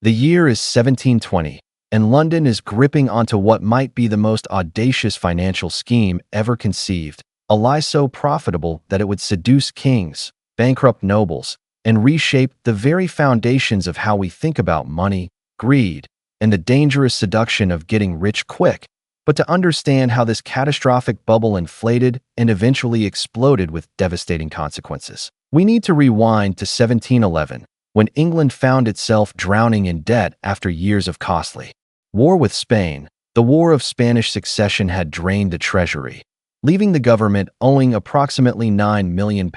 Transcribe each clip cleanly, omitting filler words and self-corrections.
The year is 1720, and London is gripping onto what might be the most audacious financial scheme ever conceived, a lie so profitable that it would seduce kings, bankrupt nobles, and reshape the very foundations of how we think about money, greed, and the dangerous seduction of getting rich quick. But to understand how this catastrophic bubble inflated and eventually exploded with devastating consequences, we need to rewind to 1711, when England found itself drowning in debt after years of costly war with Spain. The War of Spanish Succession had drained the treasury, leaving the government owing approximately £9 million,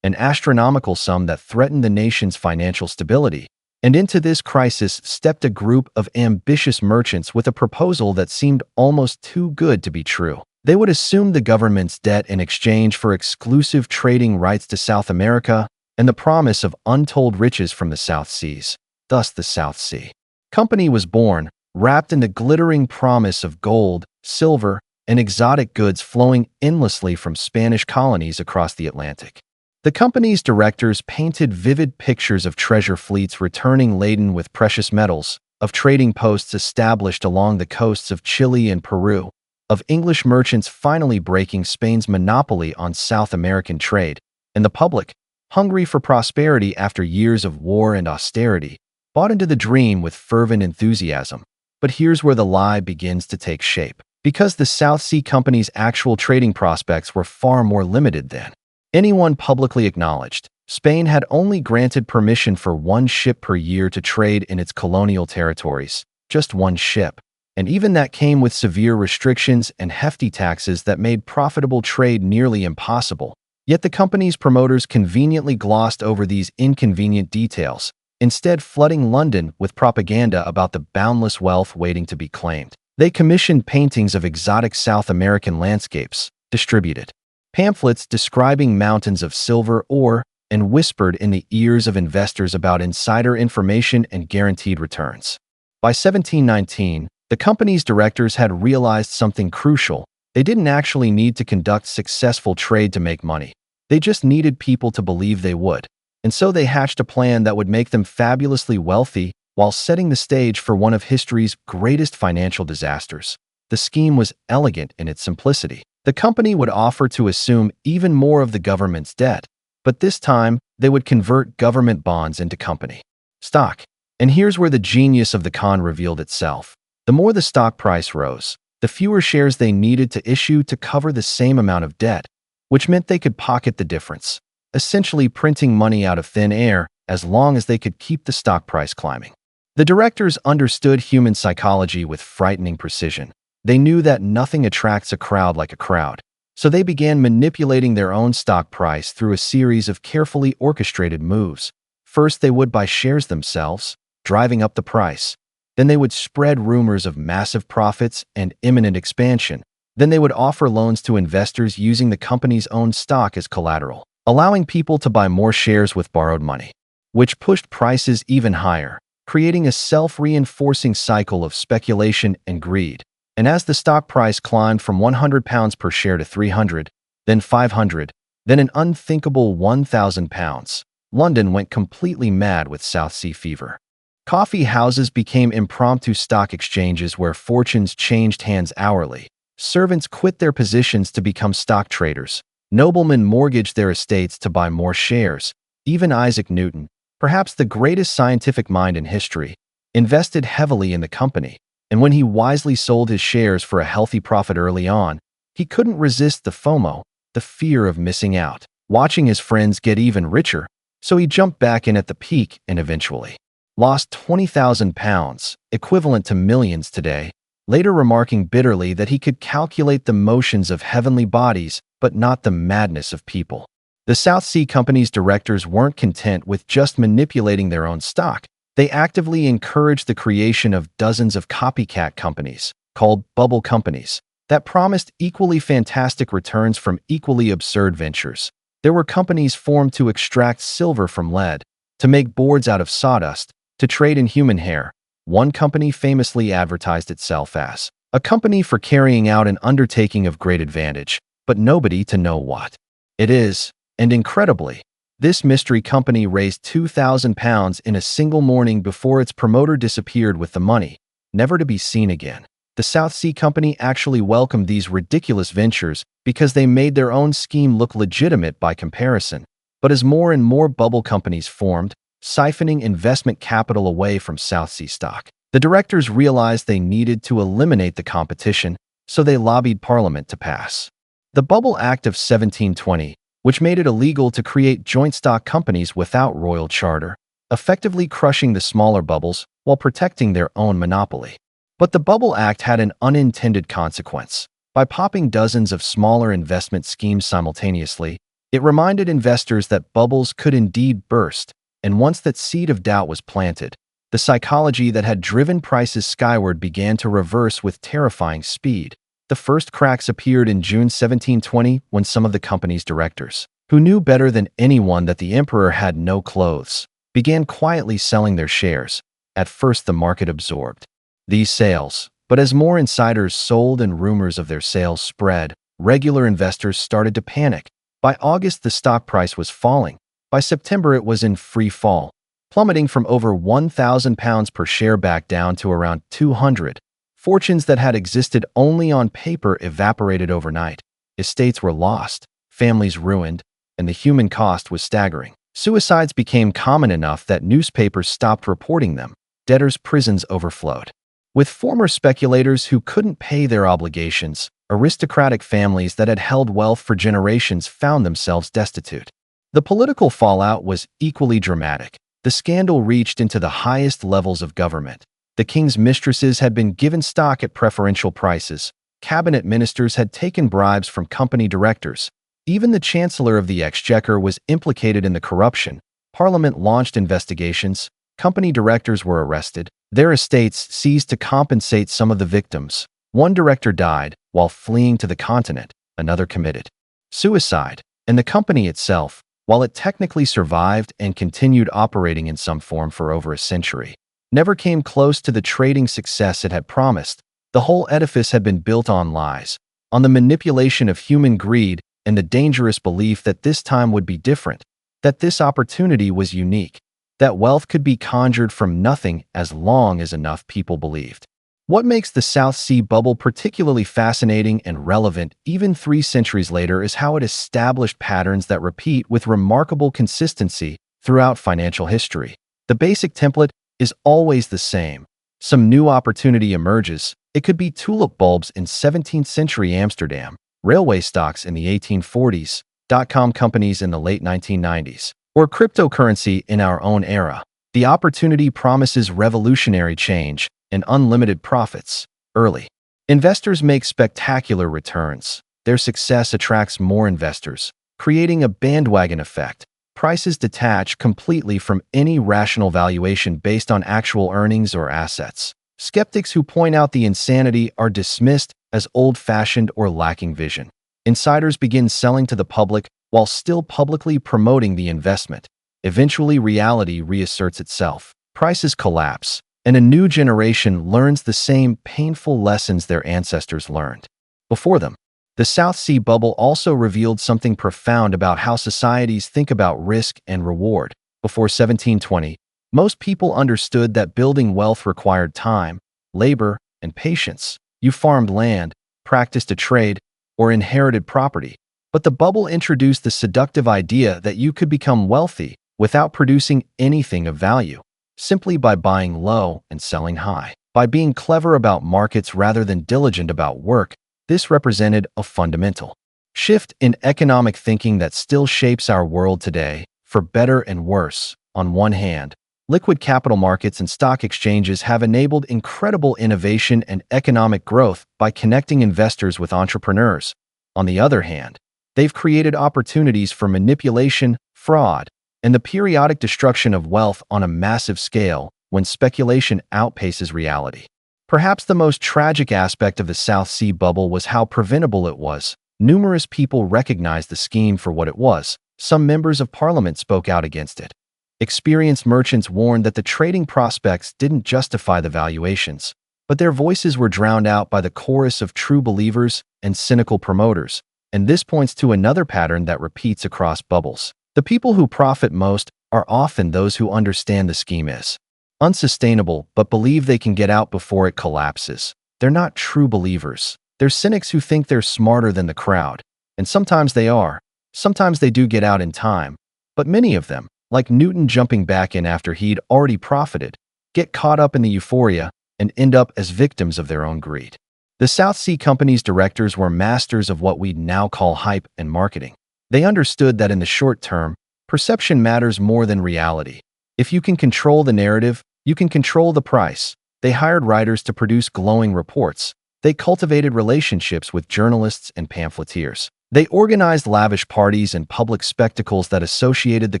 an astronomical sum that threatened the nation's financial stability. And into this crisis stepped a group of ambitious merchants with a proposal that seemed almost too good to be true. They would assume the government's debt in exchange for exclusive trading rights to South America and the promise of untold riches from the South Seas. Thus, the South Sea Company was born, wrapped in the glittering promise of gold, silver, and exotic goods flowing endlessly from Spanish colonies across the Atlantic. The company's directors painted vivid pictures of treasure fleets returning laden with precious metals, of trading posts established along the coasts of Chile and Peru, of English merchants finally breaking Spain's monopoly on South American trade, and the public, hungry for prosperity after years of war and austerity, bought into the dream with fervent enthusiasm. But here's where the lie begins to take shape. Because the South Sea Company's actual trading prospects were far more limited than anyone publicly acknowledged. Spain had only granted permission for one ship per year to trade in its colonial territories, just one ship. And even that came with severe restrictions and hefty taxes that made profitable trade nearly impossible. Yet the company's promoters conveniently glossed over these inconvenient details, instead flooding London with propaganda about the boundless wealth waiting to be claimed. They commissioned paintings of exotic South American landscapes, distributed pamphlets describing mountains of silver ore, and whispered in the ears of investors about insider information and guaranteed returns. By 1719, the company's directors had realized something crucial. They didn't actually need to conduct successful trade to make money. They just needed people to believe they would. And so they hatched a plan that would make them fabulously wealthy while setting the stage for one of history's greatest financial disasters. The scheme was elegant in its simplicity. The company would offer to assume even more of the government's debt, but this time they would convert government bonds into company stock. And here's where the genius of the con revealed itself. The more the stock price rose, the fewer shares they needed to issue to cover the same amount of debt, which meant they could pocket the difference, essentially printing money out of thin air as long as they could keep the stock price climbing. The directors understood human psychology with frightening precision. They knew that nothing attracts a crowd like a crowd, so they began manipulating their own stock price through a series of carefully orchestrated moves. First, they would buy shares themselves, driving up the price. Then they would spread rumors of massive profits and imminent expansion. Then they would offer loans to investors using the company's own stock as collateral, allowing people to buy more shares with borrowed money, which pushed prices even higher, creating a self-reinforcing cycle of speculation and greed. And as the stock price climbed from £100 per share to 300, then 500, then an unthinkable £1,000, London went completely mad with South Sea fever. Coffee houses became impromptu stock exchanges where fortunes changed hands hourly. Servants quit their positions to become stock traders. Noblemen mortgaged their estates to buy more shares. Even Isaac Newton, perhaps the greatest scientific mind in history, invested heavily in the company. And when he wisely sold his shares for a healthy profit early on, he couldn't resist the FOMO, the fear of missing out, watching his friends get even richer. So he jumped back in at the peak and eventually lost £20,000, equivalent to millions today, later remarking bitterly that he could calculate the motions of heavenly bodies, but not the madness of people. The South Sea Company's directors weren't content with just manipulating their own stock. They actively encouraged the creation of dozens of copycat companies, called bubble companies, that promised equally fantastic returns from equally absurd ventures. There were companies formed to extract silver from lead, to make boards out of sawdust, to trade in human hair. One company famously advertised itself as a company for carrying out an undertaking of great advantage, but nobody to know what it is. And incredibly, This mystery company raised £2,000 in a single morning before its promoter disappeared with the money, never to be seen again. The South Sea Company actually welcomed these ridiculous ventures because they made their own scheme look legitimate by comparison. But as more and more bubble companies formed, siphoning investment capital away from South Sea stock, the directors realized they needed to eliminate the competition, so they lobbied Parliament to pass the Bubble Act of 1720, which made it illegal to create joint stock companies without royal charter, effectively crushing the smaller bubbles while protecting their own monopoly. But the Bubble Act had an unintended consequence. By popping dozens of smaller investment schemes simultaneously, it reminded investors that bubbles could indeed burst, and once that seed of doubt was planted, the psychology that had driven prices skyward began to reverse with terrifying speed. The first cracks appeared in June 1720 when some of the company's directors, who knew better than anyone that the emperor had no clothes, began quietly selling their shares. At first, the market absorbed these sales, but as more insiders sold and rumors of their sales spread, regular investors started to panic. By August, the stock price was falling. By September, it was in free fall, plummeting from over £1,000 per share back down to around 200. Fortunes that had existed only on paper evaporated overnight. Estates were lost, families ruined, and the human cost was staggering. Suicides became common enough that newspapers stopped reporting them. Debtors' prisons overflowed with former speculators who couldn't pay their obligations. Aristocratic families that had held wealth for generations found themselves destitute. The political fallout was equally dramatic. The scandal reached into the highest levels of government. The king's mistresses had been given stock at preferential prices. Cabinet ministers had taken bribes from company directors. Even the Chancellor of the Exchequer was implicated in the corruption. Parliament launched investigations. Company directors were arrested. Their estates seized to compensate some of the victims. One director died while fleeing to the continent. Another committed suicide. And the company itself, while it technically survived and continued operating in some form for over a century, never came close to the trading success it had promised. The whole edifice had been built on lies, on the manipulation of human greed and the dangerous belief that this time would be different, that this opportunity was unique, that wealth could be conjured from nothing as long as enough people believed. What makes the South Sea Bubble particularly fascinating and relevant even 3 centuries later is how it established patterns that repeat with remarkable consistency throughout financial history. The basic template is always the same. Some new opportunity emerges. It could be tulip bulbs in 17th century Amsterdam, railway stocks in the 1840s, dot-com companies in the late 1990s, or cryptocurrency in our own era. The opportunity promises revolutionary change and unlimited profits early. Investors make spectacular returns. Their success attracts more investors, creating a bandwagon effect. Prices detach completely from any rational valuation based on actual earnings or assets. Skeptics who point out the insanity are dismissed as old-fashioned or lacking vision. Insiders begin selling to the public while still publicly promoting the investment. Eventually, reality reasserts itself. Prices collapse, and a new generation learns the same painful lessons their ancestors learned before them. The South Sea Bubble also revealed something profound about how societies think about risk and reward. Before 1720, most people understood that building wealth required time, labor, and patience. You farmed land, practiced a trade, or inherited property. But the bubble introduced the seductive idea that you could become wealthy without producing anything of value, simply by buying low and selling high. By being clever about markets rather than diligent about work, this represented a fundamental shift in economic thinking that still shapes our world today, for better and worse. On one hand, liquid capital markets and stock exchanges have enabled incredible innovation and economic growth by connecting investors with entrepreneurs. On the other hand, they've created opportunities for manipulation, fraud, and the periodic destruction of wealth on a massive scale when speculation outpaces reality. Perhaps the most tragic aspect of the South Sea Bubble was how preventable it was. Numerous people recognized the scheme for what it was. Some members of parliament spoke out against it. Experienced merchants warned that the trading prospects didn't justify the valuations, but their voices were drowned out by the chorus of true believers and cynical promoters. And this points to another pattern that repeats across bubbles. The people who profit most are often those who understand the scheme is unsustainable but believe they can get out before it collapses. They're not true believers. They're cynics who think they're smarter than the crowd. And sometimes they are. Sometimes they do get out in time. But many of them, like Newton jumping back in after he'd already profited, get caught up in the euphoria and end up as victims of their own greed. The South Sea Company's directors were masters of what we'd now call hype and marketing. They understood that in the short term, perception matters more than reality. If you can control the narrative, you can control the price. They hired writers to produce glowing reports. They cultivated relationships with journalists and pamphleteers. They organized lavish parties and public spectacles that associated the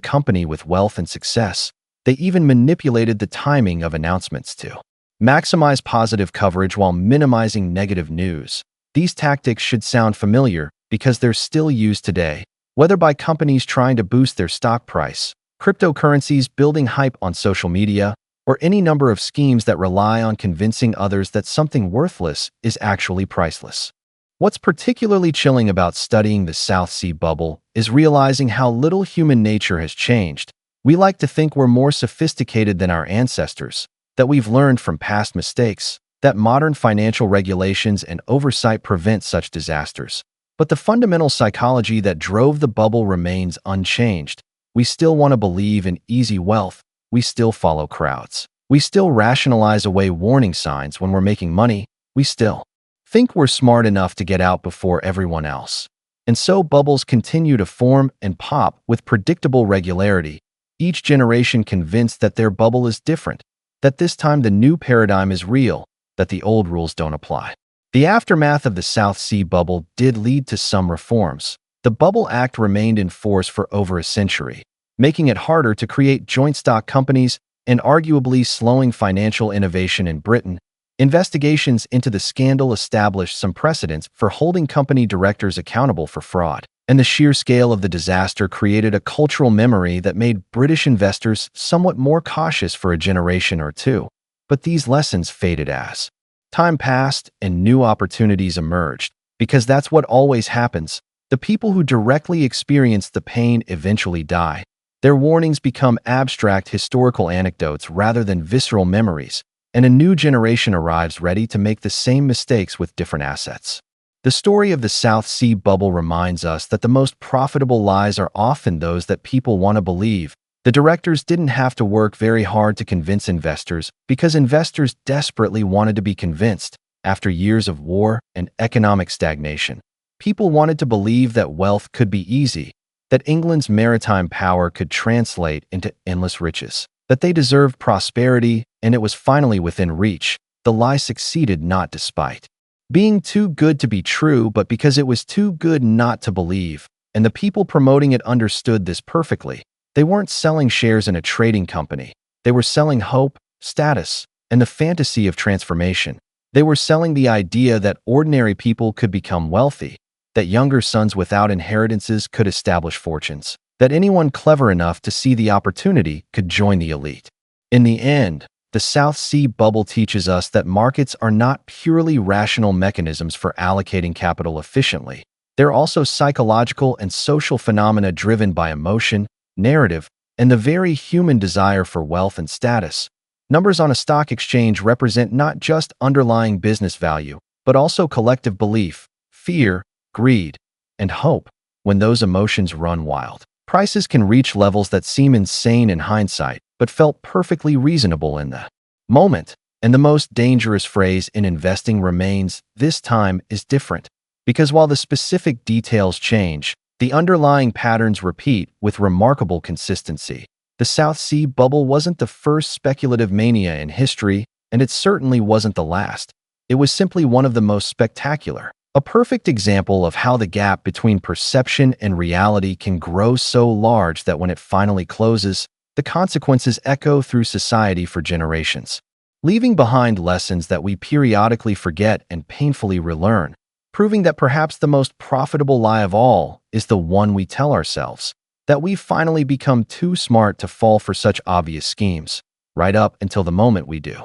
company with wealth and success. They even manipulated the timing of announcements to maximize positive coverage while minimizing negative news. These tactics should sound familiar because they're still used today, whether by companies trying to boost their stock price, cryptocurrencies building hype on social media, or any number of schemes that rely on convincing others that something worthless is actually priceless. What's particularly chilling about studying the South Sea bubble is realizing how little human nature has changed. We like to think we're more sophisticated than our ancestors, that we've learned from past mistakes, that modern financial regulations and oversight prevent such disasters. But the fundamental psychology that drove the bubble remains unchanged. We still want to believe in easy wealth. We still follow crowds. We still rationalize away warning signs when we're making money. We still think we're smart enough to get out before everyone else. And so bubbles continue to form and pop with predictable regularity, each generation convinced that their bubble is different, that this time the new paradigm is real, that the old rules don't apply. The aftermath of the South Sea bubble did lead to some reforms. The Bubble Act remained in force for over a century, making it harder to create joint stock companies and arguably slowing financial innovation in Britain. Investigations into the scandal established some precedents for holding company directors accountable for fraud, and the sheer scale of the disaster created a cultural memory that made British investors somewhat more cautious for a generation or two. But these lessons faded as time passed and new opportunities emerged, because that's what always happens. The people who directly experience the pain eventually die. Their warnings become abstract historical anecdotes rather than visceral memories, and a new generation arrives ready to make the same mistakes with different assets. The story of the South Sea bubble reminds us that the most profitable lies are often those that people want to believe. The directors didn't have to work very hard to convince investors because investors desperately wanted to be convinced. After years of war and economic stagnation, people wanted to believe that wealth could be easy, that England's maritime power could translate into endless riches, that they deserved prosperity, and it was finally within reach. The lie succeeded not despite being too good to be true, but because it was too good not to believe, and the people promoting it understood this perfectly. They weren't selling shares in a trading company. They were selling hope, status, and the fantasy of transformation. They were selling the idea that ordinary people could become wealthy, that younger sons without inheritances could establish fortunes, that anyone clever enough to see the opportunity could join the elite. In the end, the South Sea bubble teaches us that markets are not purely rational mechanisms for allocating capital efficiently. They're also psychological and social phenomena driven by emotion, narrative, and the very human desire for wealth and status. Numbers on a stock exchange represent not just underlying business value, but also collective belief, fear, greed, and hope. When those emotions run wild, prices can reach levels that seem insane in hindsight, but felt perfectly reasonable in the moment. And the most dangerous phrase in investing remains, "This time is different." Because while the specific details change, the underlying patterns repeat with remarkable consistency. The South Sea bubble wasn't the first speculative mania in history, and it certainly wasn't the last. It was simply one of the most spectacular. A perfect example of how the gap between perception and reality can grow so large that when it finally closes, the consequences echo through society for generations, leaving behind lessons that we periodically forget and painfully relearn, proving that perhaps the most profitable lie of all is the one we tell ourselves, that we've finally become too smart to fall for such obvious schemes, right up until the moment we do.